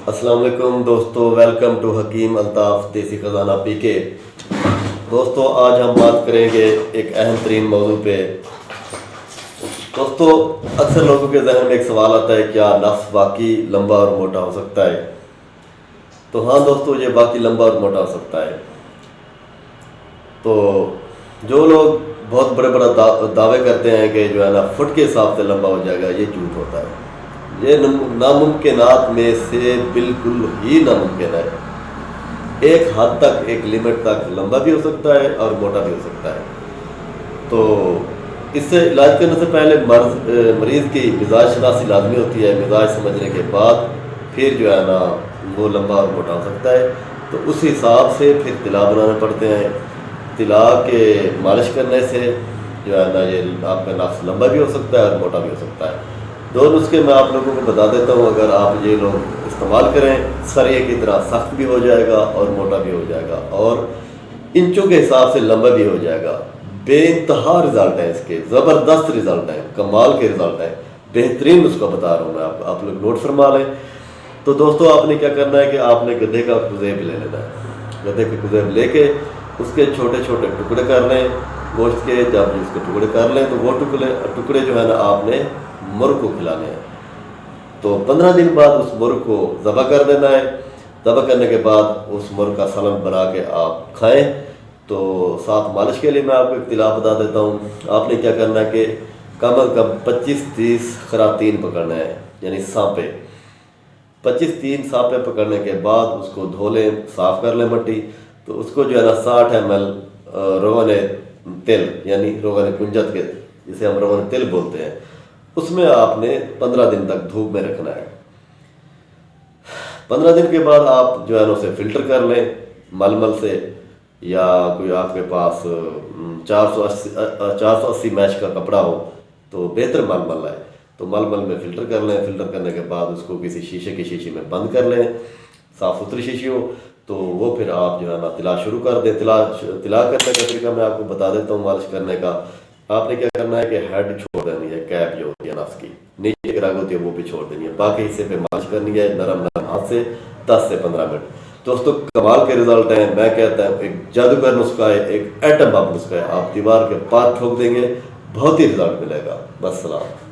السلام علیکم دوستو، ویلکم ٹو حکیم الطاف دیسی خزانہ پی کے۔ دوستو آج ہم بات کریں گے ایک اہم ترین موضوع پہ۔ دوستو اکثر لوگوں کے ذہن میں ایک سوال آتا ہے، کیا نفس واقعی لمبا اور موٹا ہو سکتا ہے؟ تو ہاں دوستو، یہ واقعی لمبا اور موٹا ہو سکتا ہے۔ تو جو لوگ بہت بڑے دعوے کرتے ہیں کہ جو ہے نا فٹ کے حساب سے لمبا ہو جائے گا، یہ جھوٹ ہوتا ہے۔ یہ ناممکنات میں سے بالکل ہی ناممکن ہے۔ ایک حد تک، ایک لمٹ تک لمبا بھی ہو سکتا ہے اور موٹا بھی ہو سکتا ہے۔ تو اس سے علاج کرنے سے پہلے مریض کی مزاج شناسی لازمی ہوتی ہے۔ مزاج سمجھنے کے بعد پھر جو ہے نا وہ لمبا اور موٹا ہو سکتا ہے۔ تو اس حساب سے پھر طلا بنانے پڑتے ہیں۔ طلا کے مالش کرنے سے جو ہے نا یہ آپ کا نفس لمبا بھی ہو سکتا ہے اور موٹا بھی ہو سکتا ہے۔ دو نسخے میں آپ لوگوں کو بتا دیتا ہوں، اگر آپ یہ لوگ استعمال کریں، سریے کی طرح سخت بھی ہو جائے گا اور موٹا بھی ہو جائے گا اور انچوں کے حساب سے لمبا بھی ہو جائے گا۔ بے انتہا رزلٹ ہے، اس کے زبردست رزلٹ ہے، کمال کے رزلٹ ہے، بہترین نسخہ بتا رہا ہوں میں آپ لوگ نوٹ فرما لیں۔ تو دوستو آپ نے کیا کرنا ہے کہ آپ نے گدھے کا کذیب لے لینا ہے۔ گدھے کا کذیب لے کے اس کے چھوٹے چھوٹے ٹکڑے کر لیں گوشت کے۔ جب اس کے ٹکڑے کر لیں تو وہ ٹکڑے جو ہے نا آپ نے مرغ کو کھلانے ہیں۔ تو 15 دن بعد اس مرغ کو ذبح کر دینا ہے۔ ذبح کرنے کے بعد اس مرغ کا سالن بنا کے آپ کھائیں۔ تو ساتھ مالش کے لیے میں آپ کو اطلاع بتا دیتا ہوں، آپ نے کیا کرنا ہے کہ کم از کم 25-30 خراطین پکڑنا ہے، یعنی سانپے۔ 25-30 سانپے پکڑنے کے بعد اس کو دھو لیں، صاف کر لیں مٹی۔ تو اس کو جو ہے نا 60 ml روغن تل، یعنی روغن کنجت کے جسے ہم روغن تل بولتے ہیں، اس میں آپ نے 15 دن تک دھوپ میں رکھنا ہے۔ 15 دن کے بعد آپ جو ہے نا اسے فلٹر کر لیں ململ سے، یا کوئی آپ کے پاس 480 میش کا کپڑا ہو تو بہتر ململ ہے، تو ململ میں فلٹر کر لیں۔ فلٹر کرنے کے بعد اس کو کسی شیشے کی شیشی میں بند کر لیں، صاف ستھری شیشی ہو۔ تو وہ پھر آپ جو ہے نا طلا شروع کر دیں۔ طلا کرنے کا طریقہ میں آپ کو بتا دیتا ہوں مالش کرنے کا۔ آپ نے کیا کرنا ہے کہ ہیڈ چھوڑ دینی ہے، کیپ جو ہوتی ہے نفس کی نیچے کی رگ ہوتی ہے وہ بھی چھوڑ دینی ہے، باقی حصے پہ مالش کرنی ہے نرم نرم ہاتھ سے 10 سے 15 منٹ۔ دوستو کمال کے رزلٹ ہیں، میں کہتا ہوں ایک جادوگر نسخہ ہے، ایک ایٹم بم نسخہ ہے۔ آپ دیوار کے پار ٹھوک دیں گے، بہت ہی رزلٹ ملے گا۔ بس سلام۔